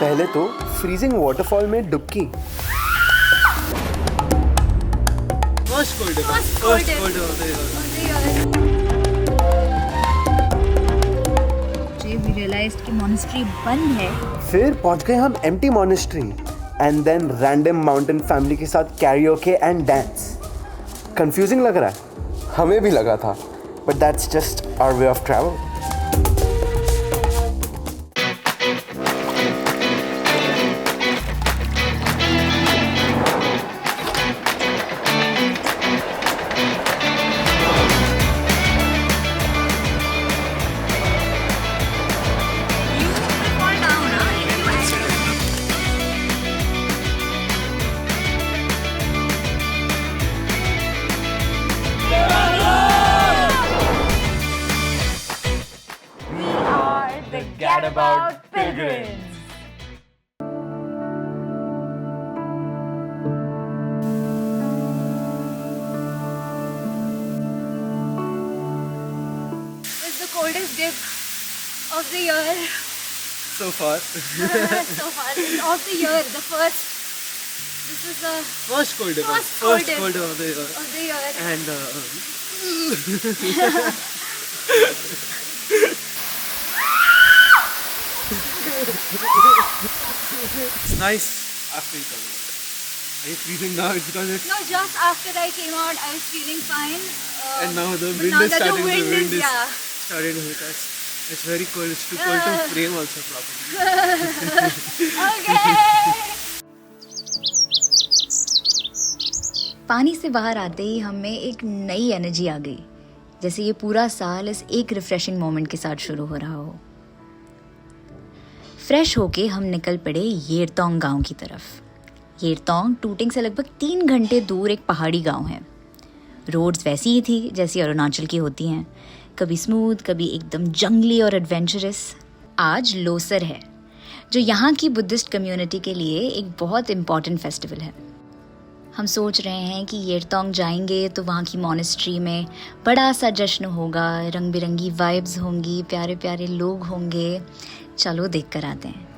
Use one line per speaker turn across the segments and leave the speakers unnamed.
पहले तो freezing waterfall में डुबकी।
First cold day of the year.
We realized कि monastery बंद है।
फिर पहुंच गए हम empty monastery and then random mountain family के साथ karaoke and dance। Confusing लग रहा है, हमें भी लगा था, but that's just our way of travel।
About pilgrims. It's the coldest dip of the year.
So far.
So far, of the year, the first. This is the
First cold day.
First cold day
of the year.
of the year.
And it's nice after you come out. Are you freezing now? It's because it's
No, just after I came out, I was feeling fine.
and now the
but
wind
now
is
that
starting.
the wind
The wind
is,
is
yeah.
starting to hit us. It's very cold. It's too cold to frame also properly.
Okay.
पानी से बाहर आते ही हमें एक नई energy आ गई, जैसे ये पूरा साल इस एक रिफ्रेशिंग मोमेंट के साथ शुरू हो रहा हो। फ्रेश होके हम निकल पड़े येरतोंग गांव की तरफ। येरतोंग टूटिंग से लगभग 3 घंटे दूर एक पहाड़ी गांव है। रोड्स वैसी ही थी जैसी अरुणाचल की होती हैं, कभी स्मूथ, कभी एकदम जंगली और एडवेंचरस। आज लोसर है, जो यहाँ की बुद्धिस्ट कम्युनिटी के लिए एक बहुत इम्पॉर्टेंट फेस्टिवल है। हम सोच रहे हैं कि येरतोंग जाएंगे तो वहाँ की मोनेस्ट्री में बड़ा सा जश्न होगा, रंग बिरंगी वाइब्स होंगी, प्यारे प्यारे लोग होंगे। चलो देख कर आते हैं।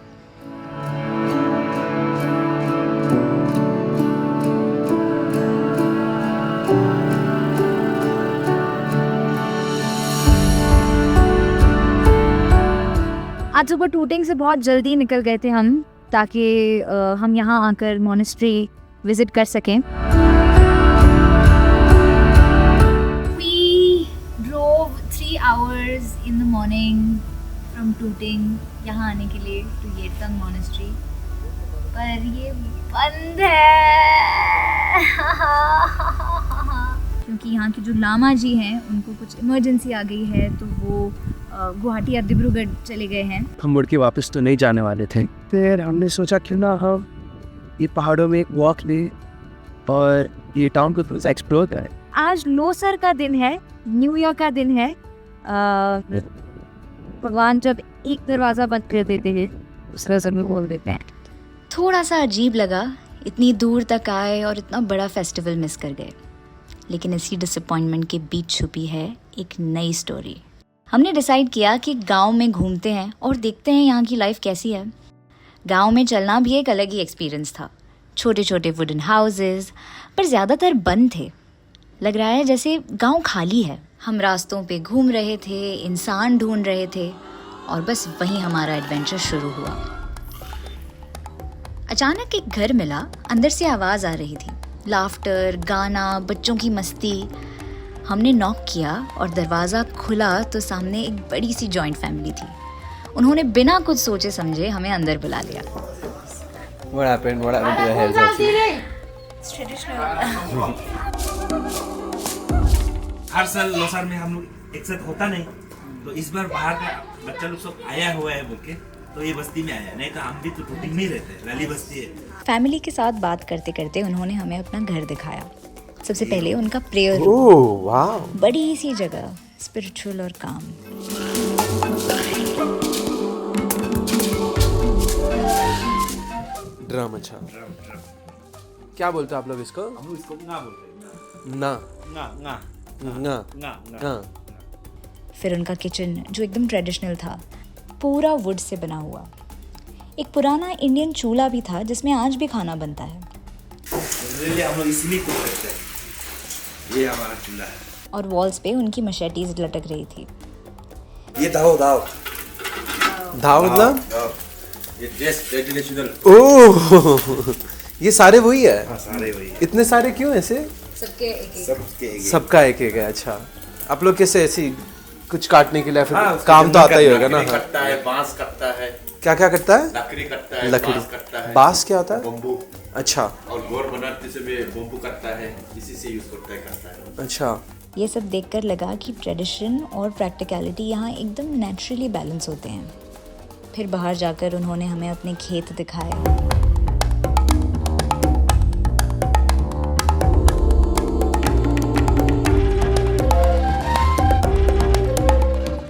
आज सुबह टूटिंग से बहुत जल्दी निकल गए थे हम, ताकि हम यहाँ आकर मोनेस्ट्री विजिट कर सकें। We drove 3 hours in the morning from tooting यहाँ आने के लिए to येरतोंग मोनेस्ट्री, पर ये बंद है क्योंकि यहाँ के जो लामा जी हैं उनको कुछ इमरजेंसी आ गई है, तो वो गुवाहाटी या डिब्रूगढ़ चले गए हैं।
हम मुड़ के वापस तो नहीं जाने वाले थे, फिर हमने सोचा क्यों ना हम ये पहाड़ों में एक वॉक ले और ये टाउन को थोड़ा एक्सप्लोर करें।
आज लोसर का दिन है, न्यू ईयर का दिन है। भगवान जब एक दरवाज़ा बंद कर देते हैं दूसरा ज़रूर खोल देते हैं।
थोड़ा सा अजीब लगा, इतनी दूर तक आए और इतना बड़ा फेस्टिवल मिस कर गए। लेकिन इसी डिसअपॉइंटमेंट के बीच छुपी है एक नई स्टोरी। हमने डिसाइड किया कि गांव में घूमते हैं और देखते हैं यहाँ की लाइफ कैसी है। गांव में चलना भी एक अलग ही एक्सपीरियंस था। छोटे छोटे वुडन हाउसेस, पर ज़्यादातर बंद थे। लग रहा है जैसे गांव खाली है। हम रास्तों पे घूम रहे थे, इंसान ढूंढ रहे थे, और बस वहीं हमारा एडवेंचर शुरू हुआ। अचानक एक घर मिला, अंदर से आवाज़ आ रही थी, लाफ्टर, गाना, बच्चों की मस्ती। हमने नॉक किया और दरवाज़ा खुला तो सामने एक बड़ी सी जॉइंट फैमिली थी। उन्होंने बिना कुछ सोचे समझे हमें अंदर बुला लिया।
What happened? What happened to your hair?
It's traditional.
हर साल लोसार में हम लोग एक साथ होता नहीं, तो इस बार बाहर का बच्चा लोग सब आया हुआ है बोल के तो ये बस्ती में आया, नहीं तो हम भी तो टूटिंग नहीं रहते, वैली बस्ती है।
फैमिली के साथ बात करते करते उन्होंने हमें अपना घर दिखाया। सबसे पहले उनका प्रेयर रूम,
ओह वाओ,
बड़ी सी जगह, स्पिरिचुअल और काम।
ड्रम। अच्छा, क्या बोलते हो आप लोग इसको?
हम लोग इसको ना बोलते हैं।
ना
ना ना
ना
ना
ना।
फिर उनका किचन जो एकदम ट्रेडिशनल था, पूरा वुड से बना हुआ। एक पुराना इंडियन चूल्हा भी था जिसमें आज भी खाना बनता है।
जनरली हम लोग इसीलिए कुक करते हैं। ये हमारा चूल्हा है।
और वॉल्स पे उनकी मशेटीज लटक रही थी।
ये दाव दाव
धाव मतलब?
ये ड्रेस ट्रेडिशनल।
ओह ये सारे वही है?
हाँ सारे वही है।
इतने सारे क्यों ऐसे?
सबके एक
सबका एक एक है। अच्छा, आप लोग कैसे ऐसी कुछ काटने के लिए फिर
हाँ,
काम तो आता ही होगा ना?
कटता है, बांस कटता है।
क्या क्या करता है?
लकड़ी कटता है,
लकड़ी
बांस कटता है।
बांस क्या होता है?
बम्बू।
अच्छा
और गोर बनाते समय बम्बू कटता है, इसी से यूज करता है।
अच्छा।
ये सब देखकर लगा कि ट्रेडिशन और प्रैक्टिकलिटी यहाँ एकदम नेचुरली बैलेंस होते हैं। फिर बाहर जाकर उन्होंने हमें अपने खेत दिखाए।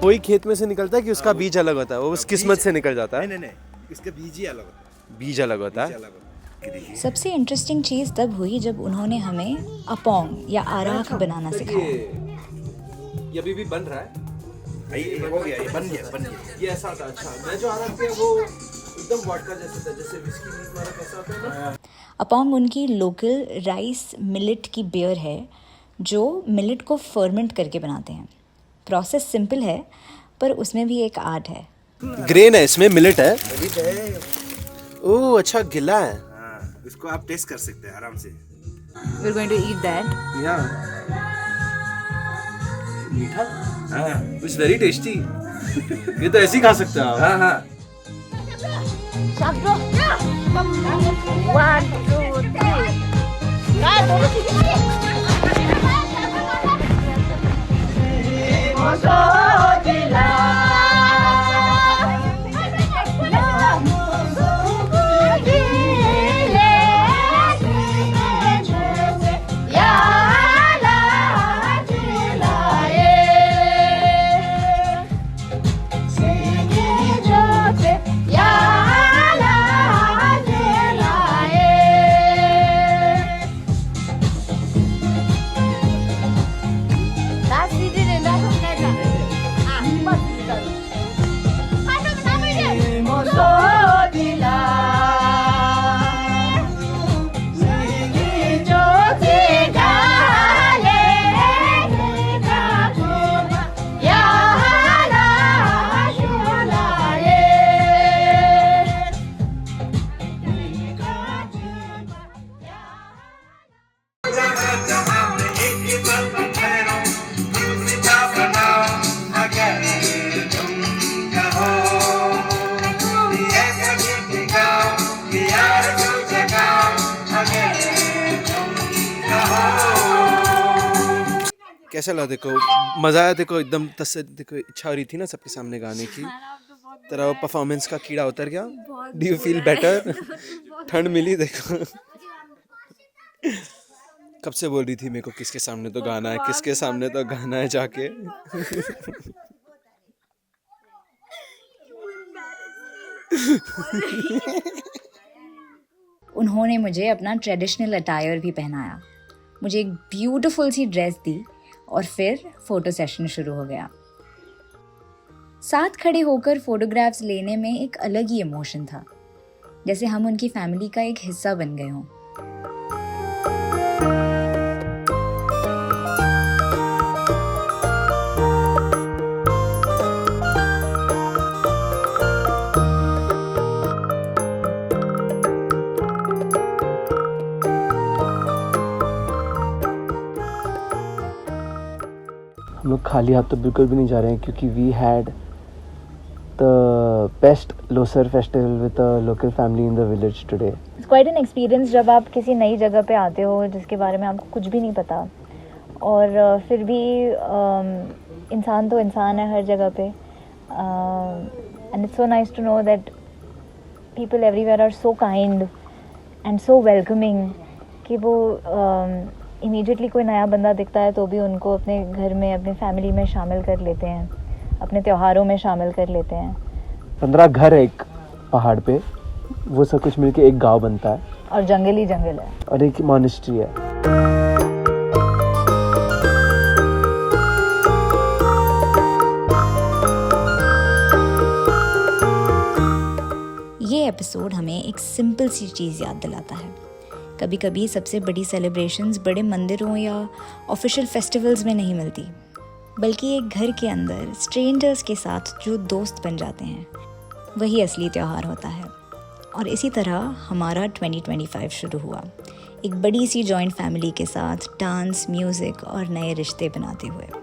कोई खेत में से निकलता है कि उसका बीज अलग होता है? वो उस किस्मत से निकल जाता है?
नहीं, इसका बीज ही अलग होता है।
बीज अलग होता है।
सबसे इंटरेस्टिंग चीज़ तब हुई जब उन्होंने हमें अपोंग या आराख बनाना सिखाया।
ये अभी भी बन रहा है?
ये हो गया, ये बन गया।
ये ऐसा था। अच्छा, मैं जो आराख किया वो एकदम वोडका जैसा था, जैसे विस्की हमारा कैसा होता है ना?
अपोंग उनकी लोकल राइस मिलेट की बियर है जो मिलेट को फर्मेंट करके बनाते हैं। प्रोसेस सिंपल है पर उसमें भी एक आर्ट है।
ग्रेन है इसमें, मिलेट है। ओह अच्छा, गिला है।
हाँ, इसको आप टेस्ट कर सकते हैं आराम से।
We're going to eat that.
या मीठा?
हाँ
इट्स वेरी टेस्टी। ये तो ऐसे ही खा सकते हैं आप।
हाँ हाँ।
कैसा लगा? देखो मजा आया। देखो एकदम देखो इच्छा हो रही थी ना सबके सामने गाने की। तेरा वो परफॉर्मेंस का कीड़ा उतर गया? Do you feel better? ठंड मिली? देखो कब से बोल रही थी मेरे को किसके सामने तो गाना है, किसके सामने तो गाना है जाके।
उन्होंने मुझे अपना ट्रेडिशनल अटायर भी पहनाया, मुझे एक ब्यूटीफुल सी ड्रेस दी और फिर फोटो सेशन शुरू हो गया। साथ खड़े होकर फोटोग्राफ्स लेने में एक अलग ही इमोशन था, जैसे हम उनकी फैमिली का एक हिस्सा बन गए हों।
हम लोग खाली हाथ तो बिल्कुल भी नहीं जा रहे हैं क्योंकि we had the best Losar festival with a local family in the village today.
It's quite an experience जब आप किसी नई जगह पे आते हो जिसके बारे में आपको कुछ भी नहीं पता, और फिर भी इंसान तो इंसान है हर जगह पे, and it's so nice to know that people everywhere are so kind and so welcoming कि वो इमीडिएटली कोई नया बंदा दिखता है तो भी उनको अपने घर में, अपने फैमिली में शामिल कर लेते हैं, अपने त्योहारों में शामिल कर लेते हैं।
15 घर है एक पहाड़ पे, वो सब कुछ मिलके एक गांव बनता है,
और जंगल ही जंगल है,
और एक मॉनेस्ट्री है।
ये ये एपिसोड हमें एक सिंपल सी चीज़ याद दिलाता है। कभी कभी सबसे बड़ी सेलिब्रेशंस बड़े मंदिरों या ऑफिशियल फेस्टिवल्स में नहीं मिलती, बल्कि एक घर के अंदर स्ट्रेंजर्स के साथ जो दोस्त बन जाते हैं, वही असली त्यौहार होता है। और इसी तरह हमारा 2025 शुरू हुआ, एक बड़ी सी जॉइंट फैमिली के साथ डांस, म्यूज़िक और नए रिश्ते बनाते हुए।